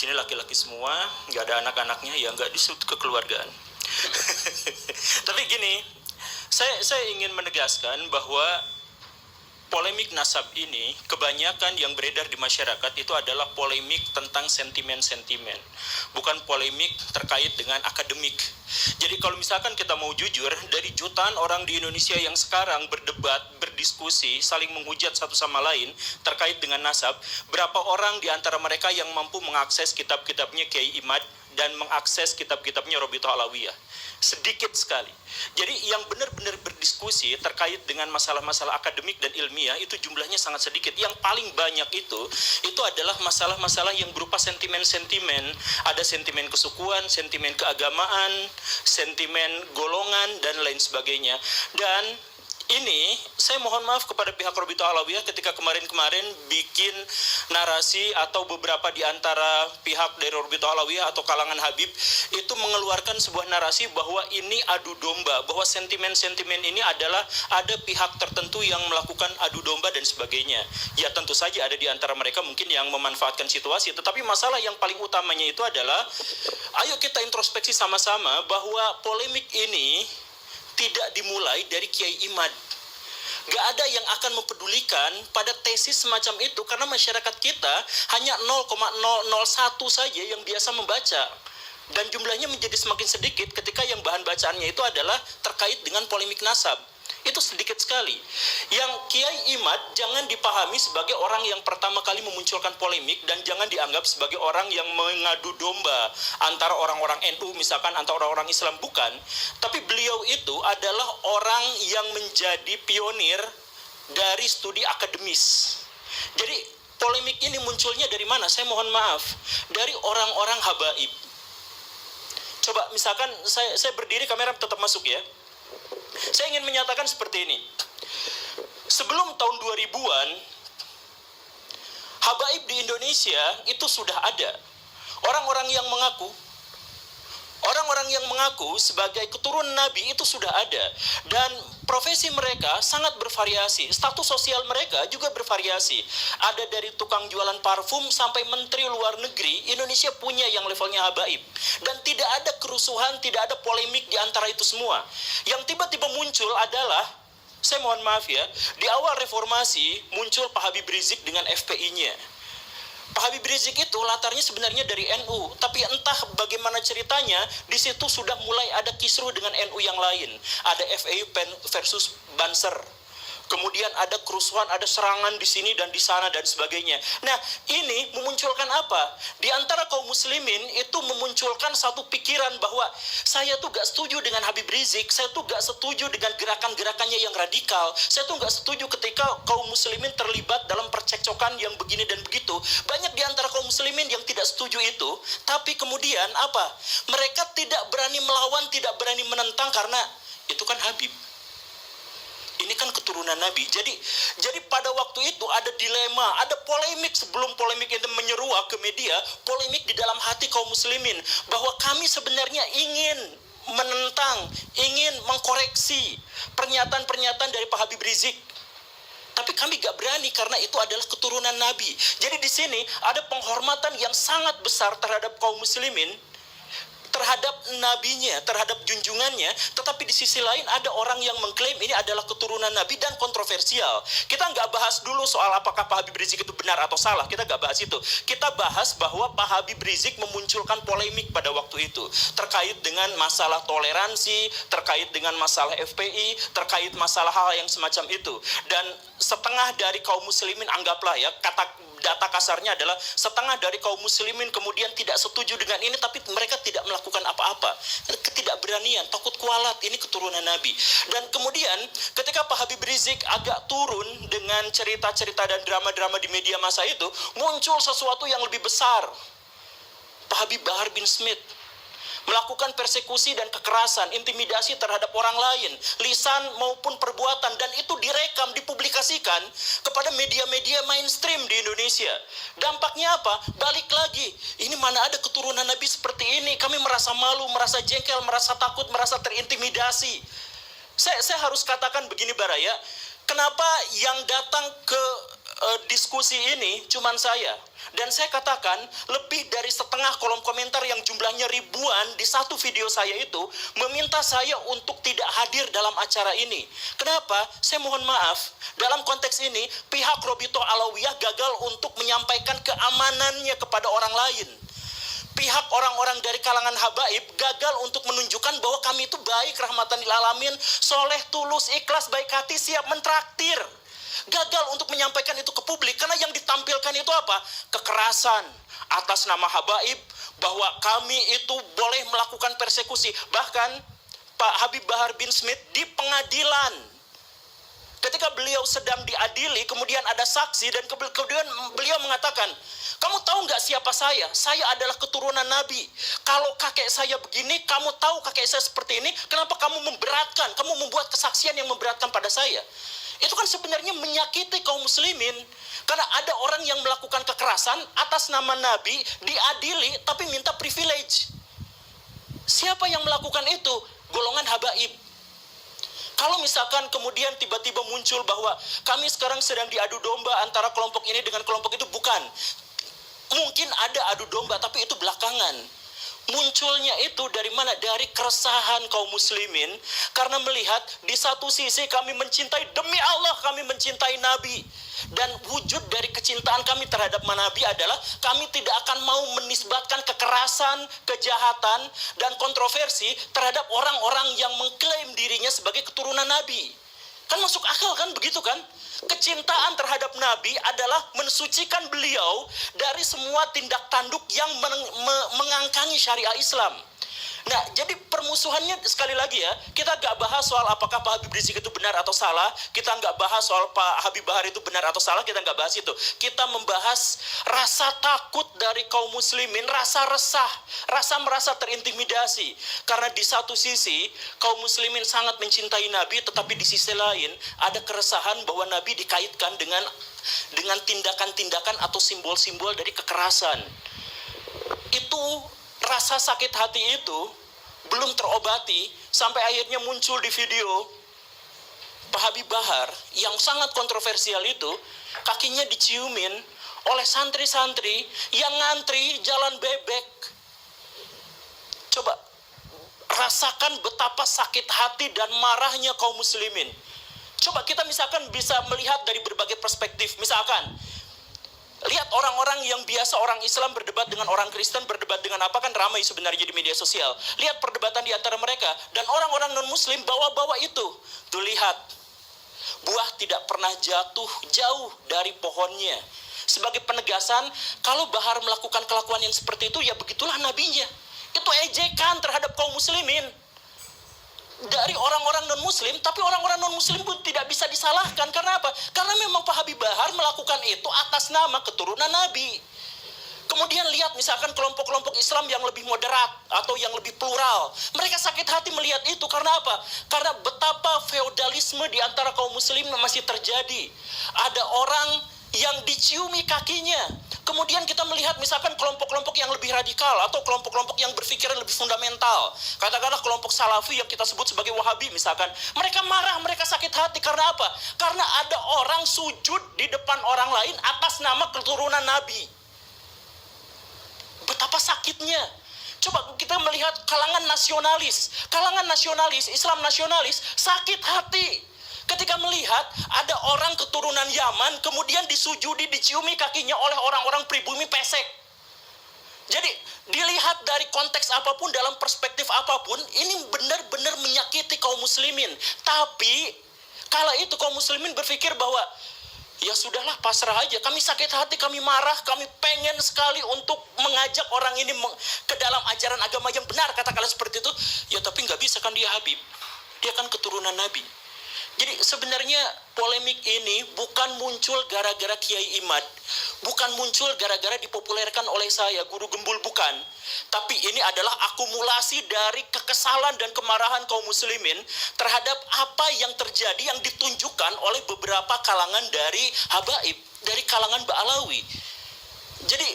sini laki-laki semua, nggak ada anak-anaknya, ya nggak disebut kekeluargaan. Tapi gini, saya ingin menegaskan bahwa polemik nasab ini kebanyakan yang beredar di masyarakat itu adalah polemik tentang sentimen-sentimen, bukan polemik terkait dengan akademik. Jadi kalau misalkan kita mau jujur, dari jutaan orang di Indonesia yang sekarang berdebat, berdiskusi, saling menghujat satu sama lain terkait dengan nasab, berapa orang di antara mereka yang mampu mengakses kitab-kitabnya Kiai Imad dan mengakses kitab-kitabnya Robitoh Alawiyah? Sedikit sekali. Jadi yang benar-benar berdiskusi terkait dengan masalah-masalah akademik dan ilmiah itu jumlahnya sangat sedikit. Yang paling banyak itu adalah masalah-masalah yang berupa sentimen-sentimen. Ada sentimen kesukuan, sentimen keagamaan, sentimen golongan, dan lain sebagainya. Dan ini saya mohon maaf kepada pihak Robitoh Alawiyah ketika kemarin-kemarin bikin narasi atau beberapa di antara pihak dari Robitoh Alawiyah atau kalangan Habib itu mengeluarkan sebuah narasi bahwa ini adu domba, bahwa sentimen-sentimen ini adalah ada pihak tertentu yang melakukan adu domba dan sebagainya. Ya tentu saja ada di antara mereka mungkin yang memanfaatkan situasi, tetapi masalah yang paling utamanya itu adalah ayo kita introspeksi sama-sama bahwa polemik ini tidak dimulai dari Kiai Imad. Gak ada yang akan mempedulikan pada tesis semacam itu karena masyarakat kita hanya 0,001 saja yang biasa membaca. Dan jumlahnya menjadi semakin sedikit ketika yang bahan bacaannya itu adalah terkait dengan polemik nasab. Itu sedikit sekali. Yang Kiai Imad jangan dipahami sebagai orang yang pertama kali memunculkan polemik dan jangan dianggap sebagai orang yang mengadu domba antara orang-orang NU misalkan antara orang-orang Islam, bukan. Tapi beliau itu adalah orang yang menjadi pionir dari studi akademis. Jadi polemik ini munculnya dari mana? Saya mohon maaf, dari orang-orang habaib. Coba misalkan saya berdiri, kamera tetap masuk ya. Saya ingin menyatakan seperti ini. Sebelum tahun 2000-an, habaib di Indonesia itu sudah ada. Orang-orang yang mengaku sebagai keturunan Nabi itu sudah ada. Dan profesi mereka sangat bervariasi. Status sosial mereka juga bervariasi. Ada dari tukang jualan parfum sampai menteri luar negeri. Indonesia punya yang levelnya habaib. Dan tidak ada kerusuhan, tidak ada polemik di antara itu semua. Yang tiba-tiba muncul adalah, saya mohon maaf ya, di awal reformasi muncul Pak Habib Rizik dengan FPI-nya. Pak Habib Rizik itu latarnya sebenarnya dari NU, tapi entah bagaimana ceritanya, di situ sudah mulai ada kisruh dengan NU yang lain. Ada FPI versus Banser. Kemudian ada kerusuhan, ada serangan di sini dan di sana dan sebagainya. Nah, ini memunculkan apa? Di antara kaum muslimin itu memunculkan satu pikiran bahwa saya tuh gak setuju dengan Habib Rizik, saya tuh gak setuju dengan gerakan-gerakannya yang radikal, saya tuh gak setuju ketika kaum muslimin terlibat dalam percekcokan yang begini dan begitu. Banyak di antara kaum muslimin yang tidak setuju itu, tapi kemudian apa? Mereka tidak berani melawan, tidak berani menentang karena itu kan Habib. Ini kan keturunan Nabi. Jadi pada waktu itu ada dilema, ada polemik sebelum polemik itu menyeruak ke media, polemik di dalam hati kaum muslimin bahwa kami sebenarnya ingin menentang, ingin mengkoreksi pernyataan-pernyataan dari Pak Habib Rizik. Tapi kami gak berani karena itu adalah keturunan Nabi. Jadi di sini ada penghormatan yang sangat besar terhadap kaum muslimin, terhadap nabinya, terhadap junjungannya, tetapi di sisi lain ada orang yang mengklaim ini adalah keturunan Nabi dan kontroversial. Kita nggak bahas dulu soal apakah Pak Habib Rizik itu benar atau salah, kita nggak bahas itu. Kita bahas bahwa Pak Habib Rizik memunculkan polemik pada waktu itu, terkait dengan masalah toleransi, terkait dengan masalah FPI, terkait masalah hal yang semacam itu. Dan setengah dari kaum muslimin, anggaplah ya, data kasarnya adalah setengah dari kaum muslimin kemudian tidak setuju dengan ini, tapi mereka tidak melakukan apa-apa. Ketidakberanian, takut kualat, ini keturunan Nabi. Dan kemudian ketika Pak Habib Rizik agak turun dengan cerita-cerita dan drama-drama di media massa itu, muncul sesuatu yang lebih besar. Pak Habib Bahar bin Smith melakukan persekusi dan kekerasan, intimidasi terhadap orang lain, lisan maupun perbuatan, dan itu direkam, dipublikasikan kepada media-media mainstream di Indonesia. Dampaknya apa? Balik lagi, ini mana ada keturunan Nabi seperti ini, kami merasa malu, merasa jengkel, merasa takut, merasa terintimidasi. Saya harus katakan begini Baraya, kenapa yang datang ke diskusi ini cuman saya. Dan saya katakan lebih dari setengah kolom komentar yang jumlahnya ribuan di satu video saya itu meminta saya untuk tidak hadir dalam acara ini. Kenapa? Saya mohon maaf. Dalam konteks ini pihak Robito Alawiyah gagal untuk menyampaikan keamanannya kepada orang lain. Pihak orang-orang dari kalangan habaib gagal untuk menunjukkan bahwa kami itu baik, rahmatan lil alamin, soleh, tulus, ikhlas, baik hati, siap mentraktir. Gagal untuk menyampaikan itu ke publik karena yang ditampilkan itu apa? Kekerasan atas nama habaib, bahwa kami itu boleh melakukan persekusi. Bahkan Pak Habib Bahar bin Smith di pengadilan, ketika beliau sedang diadili, kemudian ada saksi dan kemudian beliau mengatakan, kamu tahu nggak siapa saya? Saya adalah keturunan Nabi. Kalau kakek saya begini, kamu tahu kakek saya seperti ini, kenapa kamu memberatkan? Kamu membuat kesaksian yang memberatkan pada saya. Itu kan sebenarnya menyakiti kaum muslimin. Karena ada orang yang melakukan kekerasan atas nama Nabi, diadili, tapi minta privilege. Siapa yang melakukan itu? Golongan habaib. Kalau misalkan kemudian tiba-tiba muncul bahwa kami sekarang sedang diadu domba antara kelompok ini dengan kelompok itu, bukan. Mungkin ada adu domba, tapi itu belakangan. Munculnya itu dari mana? Dari keresahan kaum muslimin. Karena melihat di satu sisi kami mencintai, demi Allah kami mencintai Nabi. Dan wujud dari kecintaan kami terhadap Nabi adalah kami tidak akan mau menisbatkan kekerasan, kejahatan, dan kontroversi terhadap orang-orang yang mengklaim dirinya sebagai keturunan Nabi. Kan masuk akal kan, begitu kan? Kecintaan terhadap Nabi adalah mensucikan beliau dari semua tindak tanduk yang mengangkangi syariah Islam. Nah, jadi permusuhannya sekali lagi ya, kita nggak bahas soal apakah Pak Habib Rizik itu benar atau salah, kita nggak bahas soal Pak Habib Bahar itu benar atau salah, kita nggak bahas itu. Kita membahas rasa takut dari kaum muslimin, rasa resah, rasa merasa terintimidasi. Karena di satu sisi, kaum muslimin sangat mencintai Nabi, tetapi di sisi lain, ada keresahan bahwa Nabi dikaitkan dengan tindakan-tindakan atau simbol-simbol dari kekerasan. Itu rasa sakit hati itu belum terobati sampai akhirnya muncul di video Pak Habib Bahar yang sangat kontroversial itu, kakinya diciumin oleh santri-santri yang ngantri jalan bebek. Coba rasakan betapa sakit hati dan marahnya kaum muslimin. Coba kita misalkan bisa melihat dari berbagai perspektif. Misalkan lihat orang-orang yang biasa orang Islam berdebat dengan orang Kristen, berdebat dengan apa, kan ramai sebenarnya di media sosial. Lihat perdebatan di antara mereka. Dan orang-orang non-muslim bawa-bawa itu. Tuh lihat, buah tidak pernah jatuh jauh dari pohonnya. Sebagai penegasan, kalau Bahar melakukan kelakuan yang seperti itu, ya begitulah nabinya. Itu ejekan terhadap kaum muslimin dari orang-orang non-muslim, tapi orang-orang non-muslim pun tidak bisa disalahkan. Karena apa? Karena memang Pak Habib Bahar melakukan itu atas nama keturunan Nabi. Kemudian lihat misalkan kelompok-kelompok Islam yang lebih moderat atau yang lebih plural. Mereka sakit hati melihat itu. Karena apa? Karena betapa feodalisme di antara kaum muslim masih terjadi. Ada orang yang diciumi kakinya. Kemudian kita melihat misalkan kelompok-kelompok yang lebih radikal atau kelompok-kelompok yang berpikiran lebih fundamental. Katakanlah kelompok Salafi yang kita sebut sebagai Wahabi misalkan. Mereka marah, mereka sakit hati. Karena apa? Karena ada orang sujud di depan orang lain atas nama keturunan Nabi. Betapa sakitnya. Coba kita melihat kalangan nasionalis, Islam nasionalis sakit hati ketika melihat ada orang keturunan Yaman kemudian disujudi, diciumi kakinya oleh orang-orang pribumi pesek. Jadi dilihat dari konteks apapun, dalam perspektif apapun, ini benar-benar menyakiti kaum muslimin. Tapi kala itu kaum muslimin berpikir bahwa ya sudahlah, pasrah aja. Kami sakit hati, kami marah, kami pengen sekali untuk mengajak orang ini ke dalam ajaran agama yang benar, katakanlah seperti itu. Ya tapi nggak bisa kan, dia Habib, dia kan keturunan Nabi. Jadi sebenarnya polemik ini bukan muncul gara-gara Kiai Imad, bukan muncul gara-gara dipopulerkan oleh saya, Guru Gembul, bukan. Tapi ini adalah akumulasi dari kekesalan dan kemarahan kaum muslimin terhadap apa yang terjadi yang ditunjukkan oleh beberapa kalangan dari habaib, dari kalangan Ba'alawi. Jadi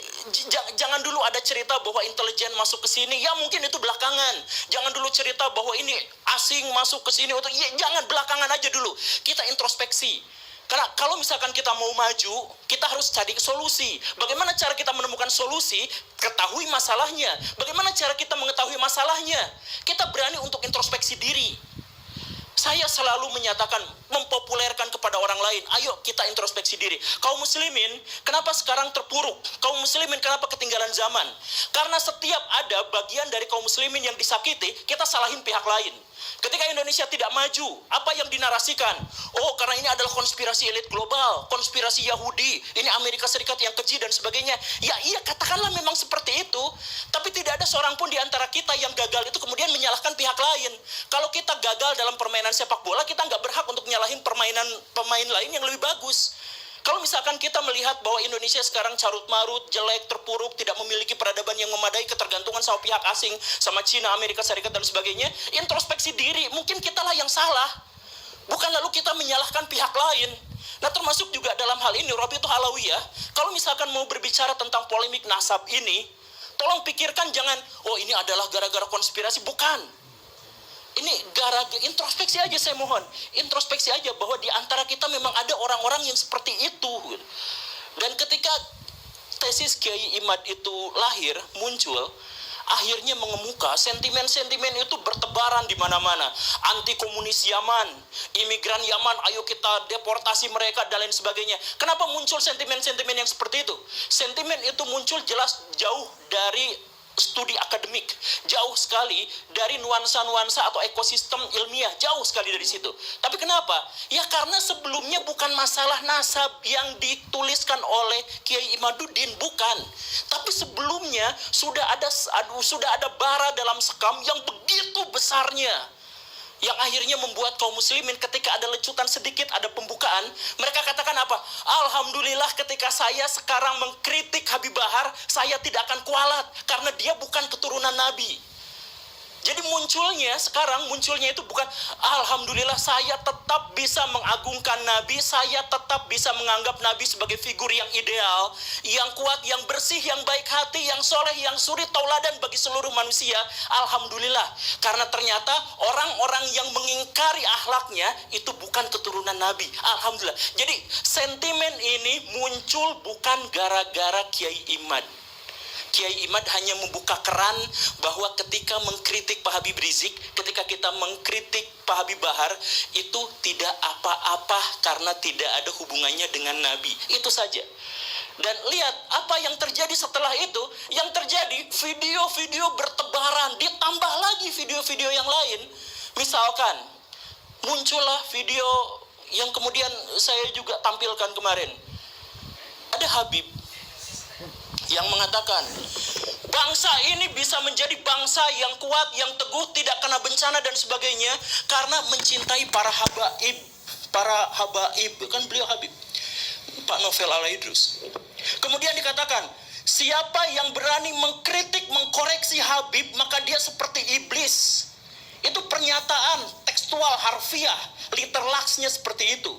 jangan dulu ada cerita bahwa intelijen masuk ke sini, ya mungkin itu belakangan. Jangan dulu cerita bahwa ini asing masuk ke sini, ya, jangan, belakangan aja dulu. Kita introspeksi. Karena kalau misalkan kita mau maju, kita harus cari solusi. Bagaimana cara kita menemukan solusi? Ketahui masalahnya. Bagaimana cara kita mengetahui masalahnya? Kita berani untuk introspeksi diri. Saya selalu menyatakan, mempopulerkan kepada orang lain, ayo kita introspeksi diri. Kaum muslimin, kenapa sekarang terpuruk? Kaum muslimin, kenapa ketinggalan zaman? Karena setiap ada bagian dari kaum muslimin yang disakiti, kita salahin pihak lain. Ketika Indonesia tidak maju, apa yang dinarasikan? Oh, karena ini adalah konspirasi elit global, konspirasi Yahudi, ini Amerika Serikat yang keji dan sebagainya. Ya iya, katakanlah memang seperti itu. Tapi tidak ada seorang pun di antara kita yang gagal itu kemudian menyalahkan pihak lain. Kalau kita gagal dalam permainan sepak bola, kita nggak berhak untuk nyalahin pemain lain yang lebih bagus. Kalau misalkan kita melihat bahwa Indonesia sekarang carut-marut, jelek, terpuruk, tidak memiliki peradaban yang memadai, ketergantungan sama pihak asing, sama Cina, Amerika Serikat, dan sebagainya, introspeksi diri, mungkin kitalah yang salah. Bukan lalu kita menyalahkan pihak lain. Nah, termasuk juga dalam hal ini, Rabithah Alawiyah, kalau misalkan mau berbicara tentang polemik nasab ini, tolong pikirkan jangan, oh ini adalah gara-gara konspirasi, bukan. Ini gara-gara introspeksi aja, saya mohon. Introspeksi aja bahwa di antara kita memang ada orang-orang yang seperti itu. Dan ketika tesis Kiai Imad itu lahir, muncul, akhirnya mengemuka, sentimen-sentimen itu bertebaran di mana-mana. Anti komunis Yaman, imigran Yaman, ayo kita deportasi mereka dan lain sebagainya. Kenapa muncul sentimen-sentimen yang seperti itu? Sentimen itu muncul jelas jauh dari studi akademik, jauh sekali dari nuansa-nuansa atau ekosistem ilmiah, jauh sekali dari situ. Tapi kenapa? Ya karena sebelumnya bukan masalah nasab yang dituliskan oleh Kiai Imaduddin, bukan. Tapi sebelumnya sudah ada bara dalam sekam yang begitu besarnya, yang akhirnya membuat kaum muslimin ketika ada lecutan sedikit, ada pembukaan, mereka katakan apa? Alhamdulillah ketika saya sekarang mengkritik Habib Bahar, saya tidak akan kualat karena dia bukan keturunan Nabi. Jadi munculnya itu bukan alhamdulillah saya tetap bisa mengagungkan Nabi, saya tetap bisa menganggap Nabi sebagai figur yang ideal, yang kuat, yang bersih, yang baik hati, yang soleh, yang suri tauladan bagi seluruh manusia. Alhamdulillah, karena ternyata orang-orang yang mengingkari akhlaknya itu bukan keturunan Nabi. Alhamdulillah. Jadi sentimen ini muncul bukan gara-gara Kiai Imad. Kiai Imad hanya membuka keran bahwa ketika mengkritik Pak Habib Rizik, ketika kita mengkritik Pak Habib Bahar, itu tidak apa-apa karena tidak ada hubungannya dengan Nabi. Itu saja. Dan lihat apa yang terjadi setelah itu. Yang terjadi video-video bertebaran, ditambah lagi video-video yang lain. Misalkan muncullah video yang kemudian saya juga tampilkan kemarin. Ada Habib yang mengatakan bangsa ini bisa menjadi bangsa yang kuat, yang teguh, tidak kena bencana dan sebagainya karena mencintai para habaib, kan beliau Habib, Pak Novel Al-Idrus. Kemudian dikatakan, siapa yang berani mengkritik, mengkoreksi Habib, maka dia seperti iblis. Itu pernyataan tekstual, harfiah, literlaksnya seperti itu.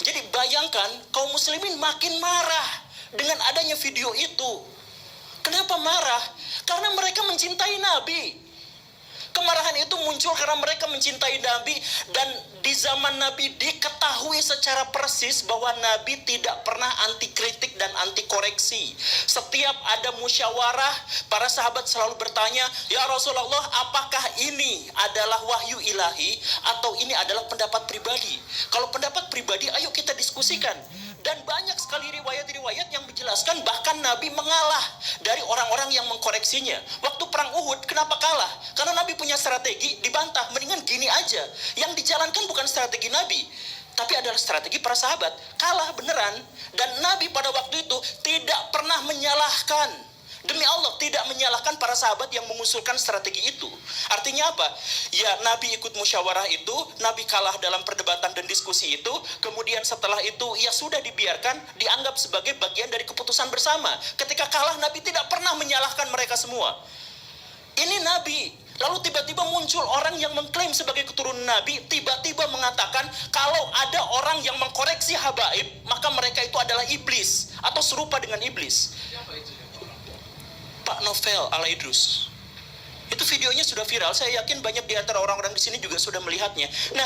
Jadi bayangkan kaum muslimin makin marah dengan adanya video itu. Kenapa marah? Karena mereka mencintai Nabi. Kemarahan itu muncul karena mereka mencintai Nabi. Dan di zaman Nabi diketahui secara persis bahwa Nabi tidak pernah anti kritik dan anti koreksi. Setiap ada musyawarah, para sahabat selalu bertanya, ya Rasulullah, apakah ini adalah wahyu ilahi atau ini adalah pendapat pribadi? Kalau pendapat pribadi, ayo kita diskusikan. Dan banyak sekali riwayat-riwayat yang menjelaskan bahkan Nabi mengalah dari orang-orang yang mengkoreksinya. Waktu perang Uhud, kenapa kalah? Karena Nabi punya strategi, dibantah. Mendingan gini aja. Yang dijalankan bukan strategi Nabi, tapi adalah strategi para sahabat. Kalah beneran. Dan Nabi pada waktu itu tidak pernah menyalahkan. Demi Allah, tidak menyalahkan para sahabat yang mengusulkan strategi itu. Artinya apa? Ya, Nabi ikut musyawarah itu, Nabi kalah dalam perdebatan dan diskusi itu, kemudian setelah itu, ya sudah dibiarkan, dianggap sebagai bagian dari keputusan bersama. Ketika kalah, Nabi tidak pernah menyalahkan mereka semua. Ini Nabi. Lalu tiba-tiba muncul orang yang mengklaim sebagai keturunan Nabi, tiba-tiba mengatakan, kalau ada orang yang mengkoreksi habaib, maka mereka itu adalah iblis, atau serupa dengan iblis. Pak Novel Al-Idrus. Itu videonya sudah viral. Saya yakin banyak di antara orang-orang di sini juga sudah melihatnya. Nah,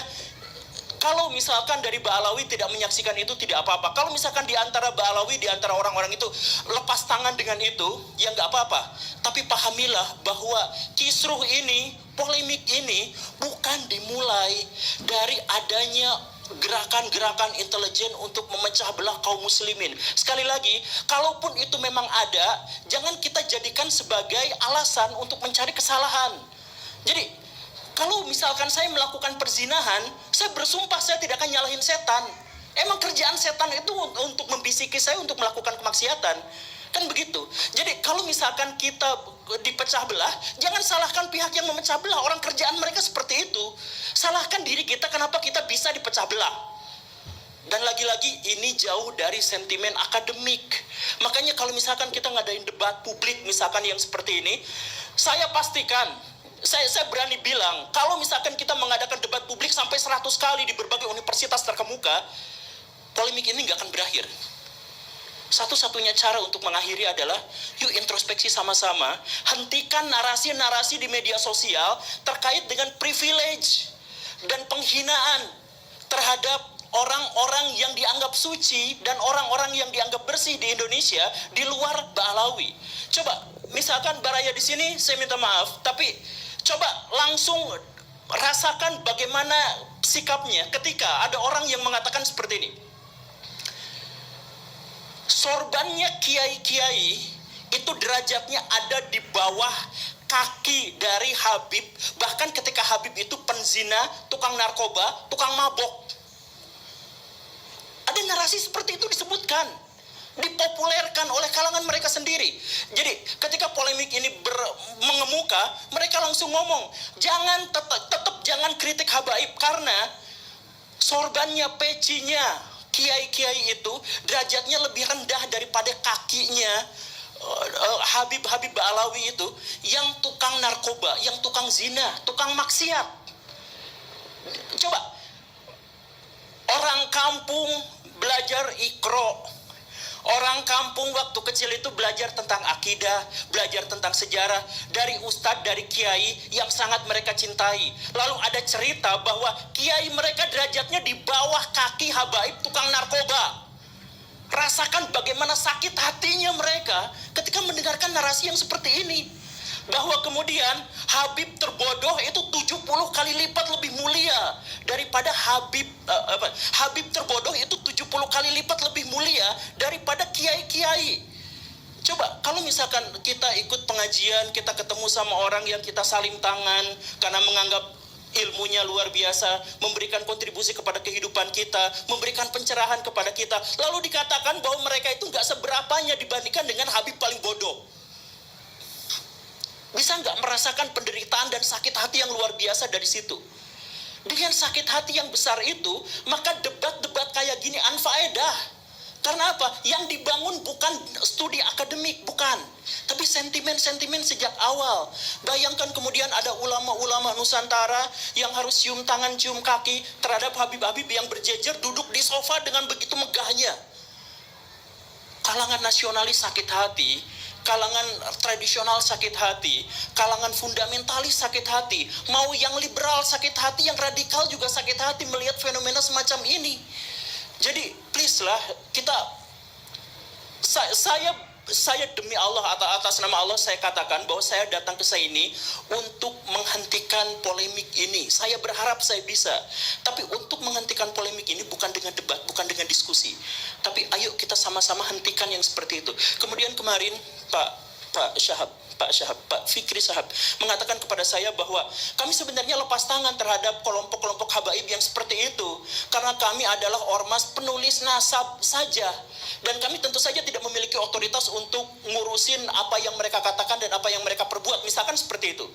Kalau misalkan dari Ba'alawi tidak menyaksikan itu, tidak apa-apa. Kalau misalkan di antara Ba'alawi, di antara orang-orang itu lepas tangan dengan itu, ya nggak apa-apa. Tapi pahamilah bahwa kisruh ini, polemik ini bukan dimulai dari adanya gerakan-gerakan intelijen untuk memecah belah kaum muslimin. Sekali lagi, kalaupun itu memang ada, jangan kita jadikan sebagai alasan untuk mencari kesalahan. Jadi kalau misalkan saya melakukan perzinahan, saya bersumpah saya tidak akan nyalahin setan. Emang kerjaan setan itu untuk membisiki saya untuk melakukan kemaksiatan. Kan begitu. Jadi kalau misalkan kita dipecah belah, jangan salahkan pihak yang memecah belah. Orang kerjaan mereka seperti itu. Salahkan diri kita kenapa kita bisa dipecah belah. Dan lagi-lagi ini jauh dari sentimen akademik. Makanya kalau misalkan kita ngadain debat publik misalkan yang seperti ini, saya pastikan, saya berani bilang, kalau misalkan kita mengadakan debat publik sampai 100 kali di berbagai universitas terkemuka, polemik ini nggak akan berakhir. Satu-satunya cara untuk mengakhiri adalah, yuk introspeksi sama-sama, hentikan narasi-narasi di media sosial terkait dengan privilege dan penghinaan terhadap orang-orang yang dianggap suci dan orang-orang yang dianggap bersih di Indonesia di luar Ba'alawi. Coba, misalkan Baraya di sini, saya minta maaf, tapi coba langsung rasakan bagaimana sikapnya ketika ada orang yang mengatakan seperti ini. Sorbannya kiai-kiai itu derajatnya ada di bawah kaki dari Habib. Bahkan ketika Habib itu penzina, tukang narkoba, tukang mabok. Ada narasi seperti itu disebutkan, dipopulerkan oleh kalangan mereka sendiri. Jadi ketika polemik ini mengemuka, mereka langsung ngomong, jangan tetap jangan kritik habaib karena sorbannya, pecinya kiai-kiai itu derajatnya lebih rendah daripada kakinya Habib-Habib Ba'alawi itu yang tukang narkoba, yang tukang zina, tukang maksiat. Coba orang kampung belajar Iqra. Orang kampung waktu kecil itu belajar tentang akidah, belajar tentang sejarah dari ustadz, dari kiai yang sangat mereka cintai. Lalu ada cerita bahwa kiai mereka derajatnya di bawah kaki habaib tukang narkoba. Rasakan bagaimana sakit hatinya mereka ketika mendengarkan narasi yang seperti ini. Bahwa kemudian Habib terbodoh itu 70 kali lipat lebih mulia daripada Habib terbodoh itu 70 kali lipat lebih mulia daripada kiai-kiai. Coba kalau misalkan kita ikut pengajian, kita ketemu sama orang yang kita saling tangan karena menganggap ilmunya luar biasa, memberikan kontribusi kepada kehidupan kita, memberikan pencerahan kepada kita, lalu dikatakan bahwa mereka itu nggak seberapanya dibandingkan dengan Habib paling bodoh. Bisa nggak merasakan penderitaan dan sakit hati yang luar biasa dari situ? Dengan sakit hati yang besar itu, maka debat-debat kayak gini anfaedah. Karena apa? Yang dibangun bukan studi akademik, bukan. Tapi sentimen-sentimen sejak awal. Bayangkan kemudian ada ulama-ulama Nusantara yang harus cium tangan, cium kaki terhadap Habib-Habib yang berjejer duduk di sofa dengan begitu megahnya. Kalangan nasionalis sakit hati, kalangan tradisional sakit hati, kalangan fundamentalis sakit hati, mau yang liberal sakit hati, yang radikal juga sakit hati melihat fenomena semacam ini. Jadi please lah, saya demi Allah, atas nama Allah saya katakan bahwa saya datang ke sini untuk menghentikan polemik ini. Saya berharap saya bisa. Tapi untuk menghentikan polemik ini bukan dengan debat, bukan dengan diskusi. Tapi ayo kita sama-sama hentikan yang seperti itu. Kemudian kemarin Pak Fikri Syahab mengatakan kepada saya bahwa kami sebenarnya lepas tangan terhadap kelompok-kelompok habaib yang seperti itu karena kami adalah ormas penulis nasab saja dan kami tentu saja tidak memiliki otoritas untuk ngurusin apa yang mereka katakan dan apa yang mereka perbuat, misalkan seperti itu.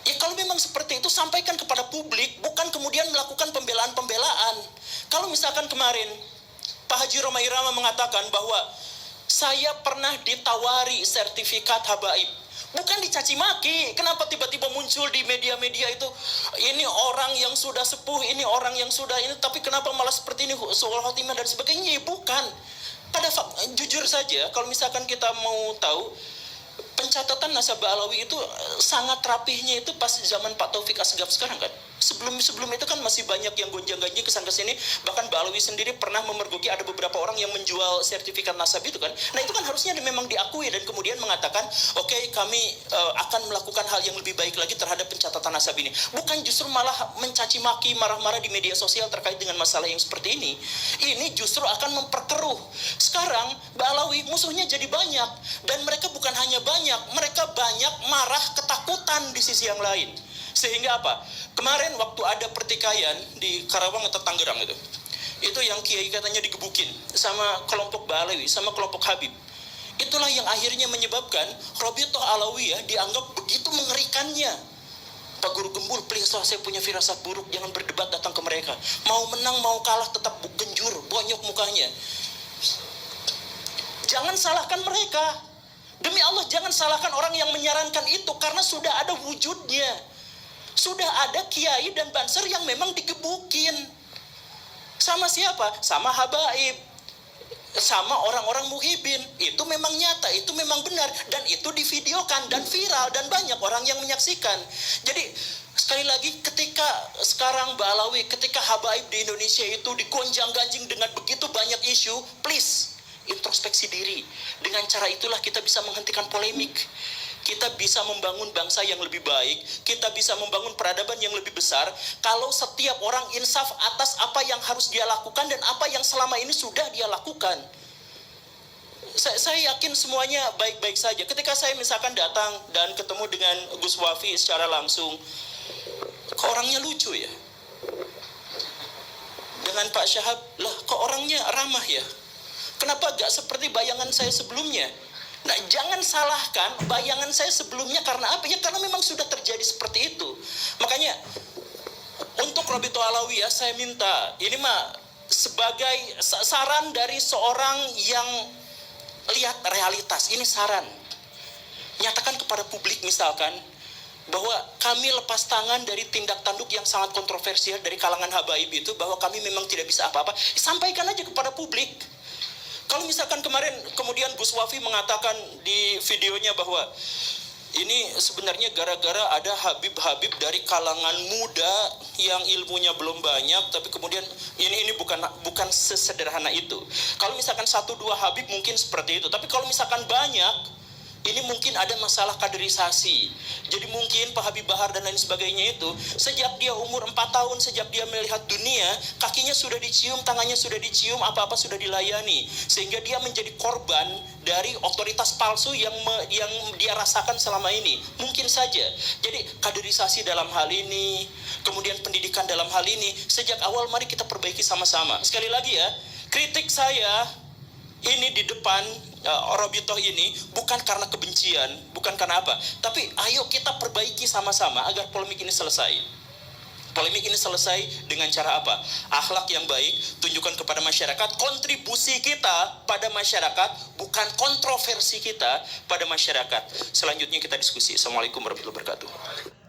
Ya kalau memang seperti itu sampaikan kepada publik, bukan kemudian melakukan pembelaan-pembelaan. Kalau misalkan kemarin Pak Haji Roma Irama mengatakan bahwa saya pernah ditawari sertifikat habaib. Bukan dicaci maki. Kenapa tiba-tiba muncul di media-media itu, ini orang yang sudah sepuh, ini orang yang sudah ini, tapi kenapa malah seperti ini, suul khotimah dan sebagainya. Bukan. Jujur saja, kalau misalkan kita mau tahu, pencatatan nasab Ba'alawi itu sangat rapihnya itu pas zaman Pak Taufik Asgaf sekarang kan. Sebelum itu kan masih banyak yang gonjang-ganjing kesana-kesini, bahkan Mbak Alawi sendiri pernah memergoki ada beberapa orang yang menjual sertifikat nasab itu kan. Nah itu kan harusnya memang diakui dan kemudian mengatakan, oke, kami akan melakukan hal yang lebih baik lagi terhadap pencatatan nasab ini. Bukan justru malah mencaci maki, marah-marah di media sosial terkait dengan masalah yang seperti ini. Ini justru akan memperkeruh. Sekarang Mbak Alawi musuhnya jadi banyak, dan mereka bukan hanya banyak, mereka banyak marah ketakutan di sisi yang lain. Sehingga apa? Kemarin waktu ada pertikaian di Karawang atau Tangerang itu yang kiai katanya digebukin sama kelompok Balawi, sama kelompok Habib. Itulah yang akhirnya menyebabkan Robitoh Alawiyah dianggap begitu mengerikannya. Pak Guru Gembul, please, saya punya firasat buruk, jangan berdebat datang ke mereka. Mau menang, mau kalah, tetap genjur, bonyok mukanya. Jangan salahkan mereka. Demi Allah, jangan salahkan orang yang menyarankan itu, karena sudah ada wujudnya. Sudah ada kiai dan banser yang memang digebukin. Sama siapa? Sama habaib, sama orang-orang muhibin. Itu memang nyata, itu memang benar, dan itu divideokan dan viral dan banyak orang yang menyaksikan. Jadi sekali lagi, ketika sekarang Mbak Alawi, ketika habaib di Indonesia itu digonjang-ganjing dengan begitu banyak isu, please introspeksi diri. Dengan cara itulah kita bisa menghentikan polemik. Kita bisa membangun bangsa yang lebih baik, kita bisa membangun peradaban yang lebih besar kalau setiap orang insaf atas apa yang harus dia lakukan dan apa yang selama ini sudah dia lakukan. Saya yakin semuanya baik-baik saja. Ketika saya misalkan datang dan ketemu dengan Gus Wafi secara langsung, kok orangnya lucu ya? Dengan Pak Syahab, lah kok orangnya ramah ya? Kenapa gak seperti bayangan saya sebelumnya? Nah, jangan salahkan bayangan saya sebelumnya karena apa? Ya karena memang sudah terjadi seperti itu. Makanya untuk Robitoh Alawiyah saya minta, ini mah sebagai saran dari seorang yang lihat realitas, ini saran. Nyatakan kepada publik misalkan bahwa kami lepas tangan dari tindak tanduk yang sangat kontroversial dari kalangan habaib itu, bahwa kami memang tidak bisa apa-apa. Sampaikan aja kepada publik. Kalau misalkan kemarin kemudian Gus Wafi mengatakan di videonya bahwa ini sebenarnya gara-gara ada habib-habib dari kalangan muda yang ilmunya belum banyak, tapi kemudian ini bukan sesederhana itu. Kalau misalkan 1-2 habib mungkin seperti itu, tapi kalau misalkan banyak, ini mungkin ada masalah kaderisasi. Jadi mungkin Pak Habib Bahar dan lain sebagainya itu, sejak dia umur 4 tahun, sejak dia melihat dunia, kakinya sudah dicium, tangannya sudah dicium, apa-apa sudah dilayani. Sehingga dia menjadi korban dari otoritas palsu yang dia rasakan selama ini. Mungkin saja. Jadi kaderisasi dalam hal ini, kemudian pendidikan dalam hal ini, sejak awal mari kita perbaiki sama-sama. Sekali lagi ya, kritik saya ini di depan Robitoh ini bukan karena kebencian, bukan karena apa, tapi ayo kita perbaiki sama-sama agar polemik ini selesai. Polemik ini selesai dengan cara apa? Akhlak yang baik, tunjukkan kepada masyarakat kontribusi kita pada masyarakat, bukan kontroversi kita pada masyarakat. Selanjutnya kita diskusi. Assalamualaikum warahmatullahi wabarakatuh.